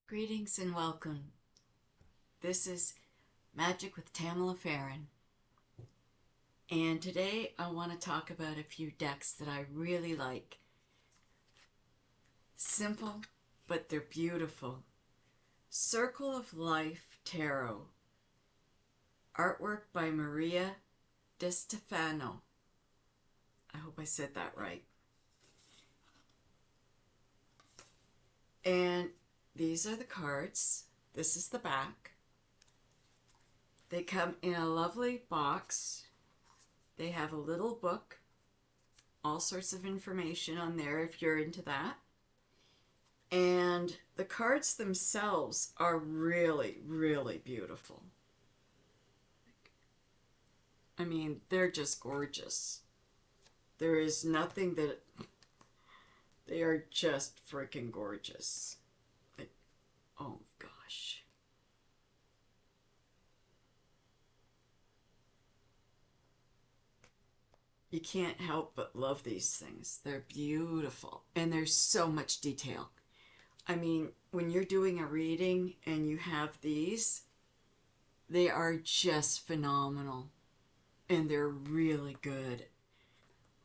Greetings and welcome. This is Magic with Tamala Farron. And today I want to talk about a few decks that I really like. Simple, but they're beautiful. Circle of Life Tarot. Artwork by Maria De Stefano. I hope I said that right. And these are the cards. This is the back. They come in a lovely box. They have a little book, all sorts of information on there if you're into that. And the cards themselves are really, really beautiful. I mean, they're just gorgeous. There is nothing that... They are just freaking gorgeous. Like, oh gosh. You can't help but love these things. They're beautiful. And there's so much detail. I mean, when you're doing a reading and you have these, they are just phenomenal. And they're really good.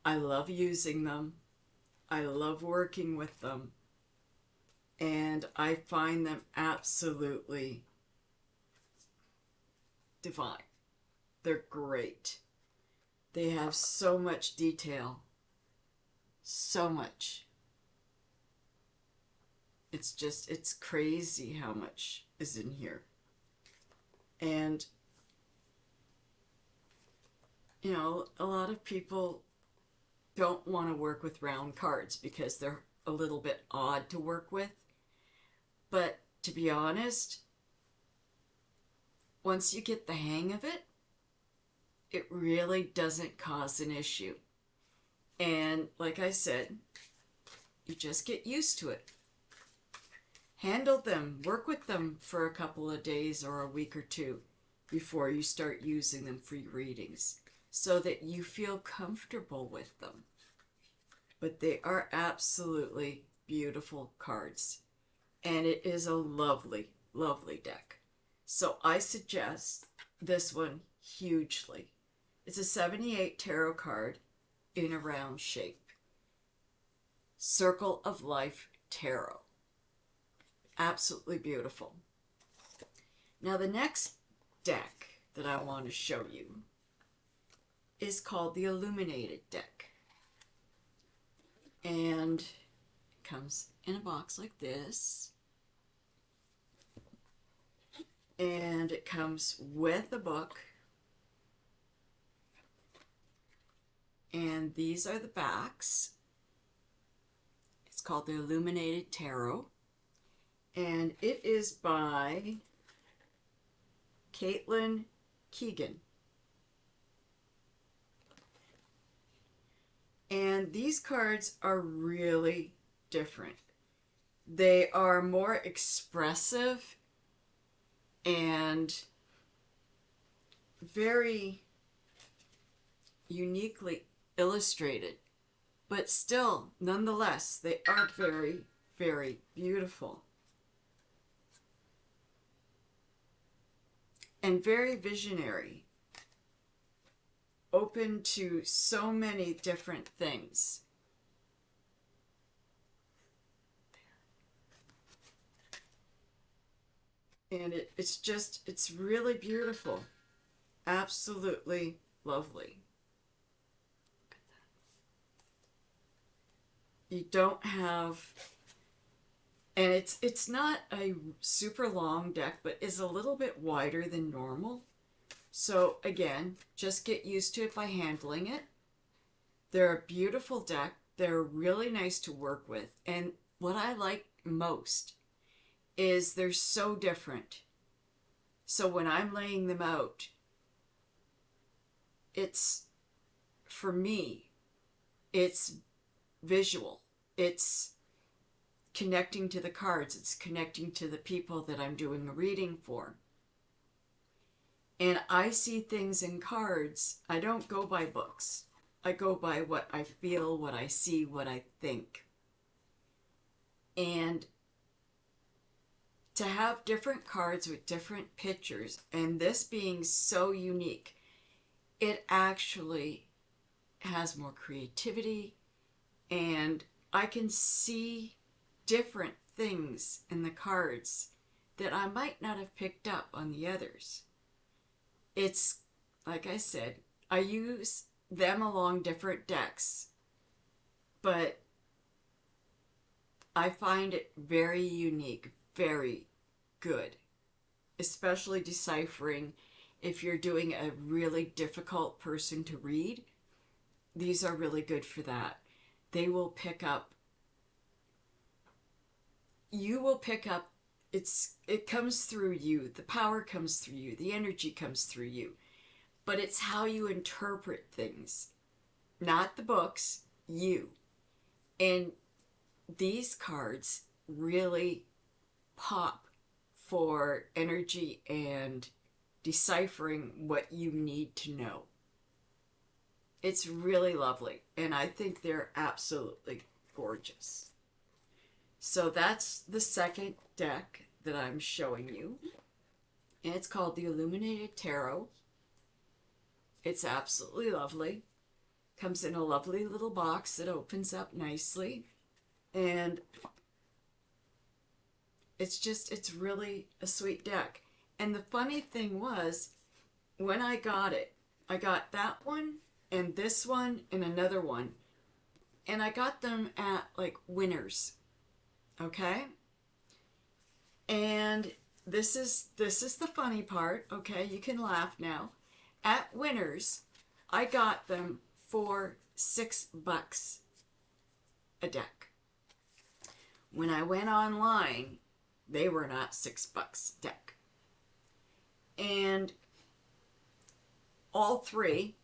I love using them. I love working with them. And I find them absolutely divine. They're great. They have so much detail. So much. It's crazy how much is in here. And, you know, a lot of people don't want to work with round cards because they're a little bit odd to work with. But to be honest, once you get the hang of it, it really doesn't cause an issue. And like I said, you just get used to it. Handle them, work with them for a couple of days or a week or two before you start using them for your readings so that you feel comfortable with them. But they are absolutely beautiful cards. And it is a lovely, lovely deck. So I suggest this one hugely. It's a 78 tarot card in a round shape. Circle of Life Tarot. Absolutely beautiful. Now the next deck that I want to show you is called the Illuminated deck. And it comes in a box like this. And it comes with a book. And these are the backs. It's called the Illuminated Tarot. And it is by Caitlin Keegan. And these cards are really different. They are more expressive and very uniquely illustrated. But still, nonetheless, they are very, very beautiful. And very visionary, open to so many different things. And it's really beautiful. Absolutely lovely. You don't have... And it's not a super long deck, but is a little bit wider than normal. So again, just get used to it by handling it. They're a beautiful deck. They're really nice to work with. And what I like most is they're so different. So when I'm laying them out, it's, for me, it's visual. It's connecting to the cards. It's connecting to the people that I'm doing a reading for. And I see things in cards. I don't go by books. I go by what I feel, what I see, what I think. And to have different cards with different pictures, and this being so unique, it actually has more creativity, and I can see different things in the cards that I might not have picked up on the others. It's, like I said, I use them along different decks, but I find it very unique, very good, especially deciphering if you're doing a really difficult person to read. These are really good for that. They will pick up, you will pick up, it comes through you, the power comes through you, the energy comes through you, but it's how you interpret things, not the books, you. And these cards really pop for energy and deciphering what you need to know. It's really lovely, and I think they're absolutely gorgeous. So that's the second deck that I'm showing you, and it's called the Illuminated Tarot. It's absolutely lovely. Comes in a lovely little box that opens up nicely, and it's really a sweet deck. And the funny thing was, when I got it, I got that one and this one and another one, and I got them at like Winners, okay? And this is the funny part, okay? You can laugh now. At Winners, I got them for $6 a deck. When I went online, they were not $6 a deck. And all three,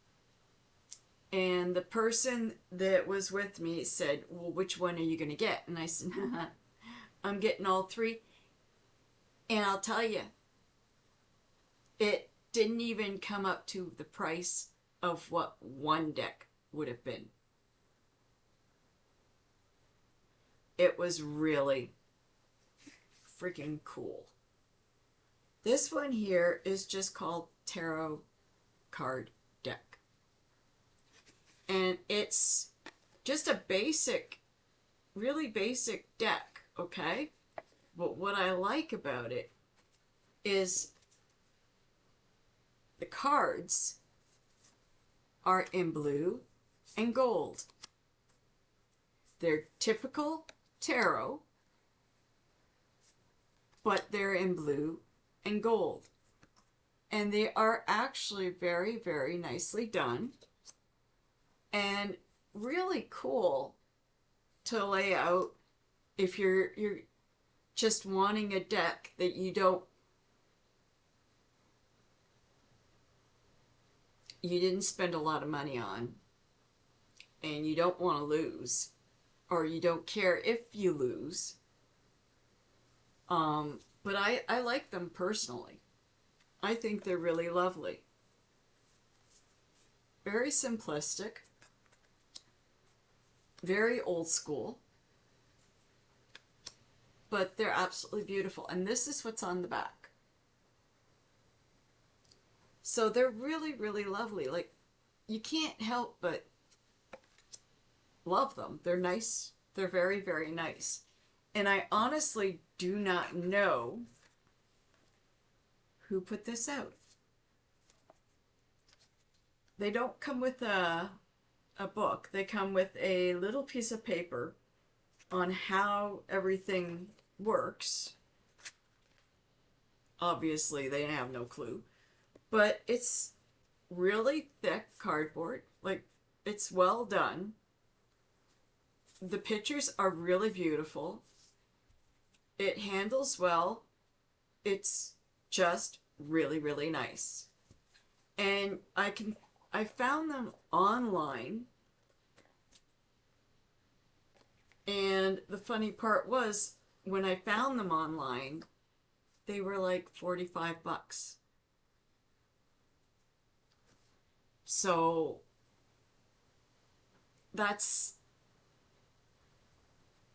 and the person that was with me said, well, which one are you going to get? And I said, I'm getting all three. And I'll tell you, it didn't even come up to the price of what one deck would have been. It was really freaking cool. This one here is just called Tarot Card Deck. And it's just a basic, really basic deck, okay? But what I like about it is the cards are in blue and gold. They're typical tarot, but they're in blue and gold. And they are actually very, very nicely done and really cool to lay out if you're just wanting a deck that you didn't spend a lot of money on and you don't want to lose, or you don't care if you lose. But I like them personally. I think they're really lovely. Very simplistic. Very old school. But they're absolutely beautiful. And this is what's on the back. So they're really, really lovely. Like, you can't help but love them. They're nice. They're very, very nice. And I honestly do not know who put this out. They don't come with a book. They come with a little piece of paper on how everything works. Obviously, they have no clue. But it's really thick cardboard. Like, it's well done. The pictures are really beautiful. It handles well. It's just really, really nice. And I found them online. And the funny part was, when I found them online, they were like $45. So that's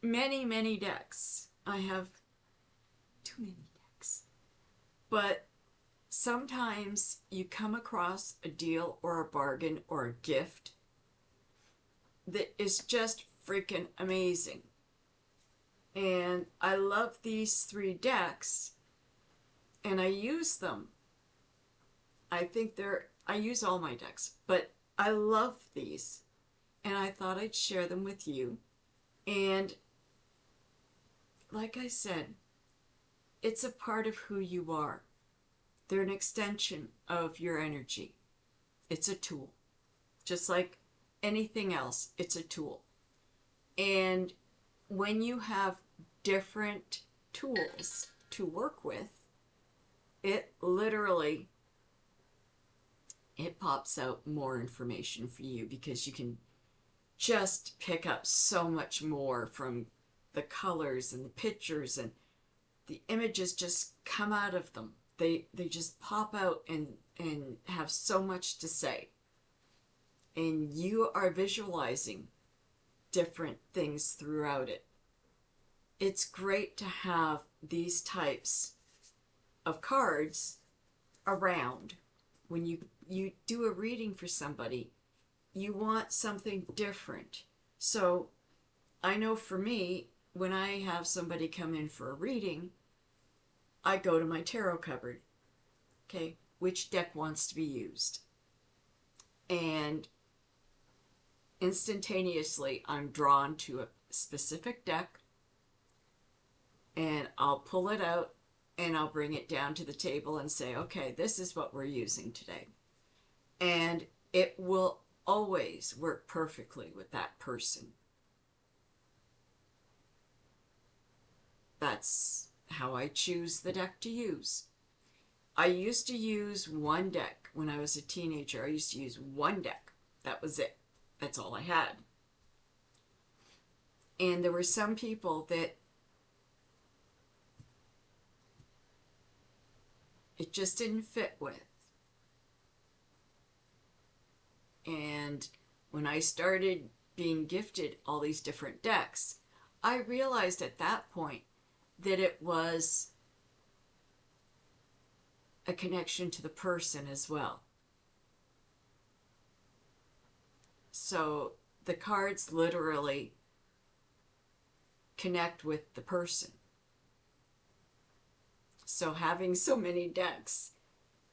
many, many decks. I have too many decks. But sometimes you come across a deal or a bargain or a gift that is just freaking amazing. And I love these 3 decks, and I use them. I use all my decks, but I love these, and I thought I'd share them with you. And like I said, it's a part of who you are. They're an extension of your energy. It's a tool. Just like anything else, it's a tool. And when you have different tools to work with, it literally, it pops out more information for you, because you can just pick up so much more from the colors and the pictures, and the images just come out of them. They just pop out and have so much to say. And you are visualizing different things throughout it. It's great to have these types of cards around. When you do a reading for somebody, you want something different. So I know for me, when I have somebody come in for a reading, I go to my tarot cupboard. Okay, which deck wants to be used? And instantaneously, I'm drawn to a specific deck, and I'll pull it out and I'll bring it down to the table and say, okay, this is what we're using today. And it will always work perfectly with that person. That's how I choose the deck to use. I used to use one deck when I was a teenager. I used to use one deck. That was it. That's all I had. And there were some people that it just didn't fit with. And when I started being gifted all these different decks, I realized at that point that it was a connection to the person as well. So the cards literally connect with the person. So having so many decks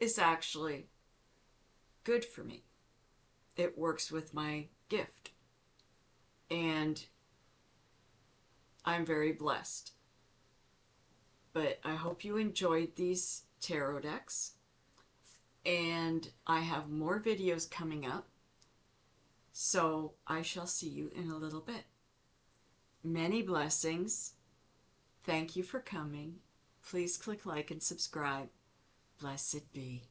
is actually good for me. It works with my gift. And I'm very blessed. But I hope you enjoyed these tarot decks. And I have more videos coming up. So I shall see you in a little bit. Many blessings. Thank you for coming. Please click like and subscribe. Blessed be.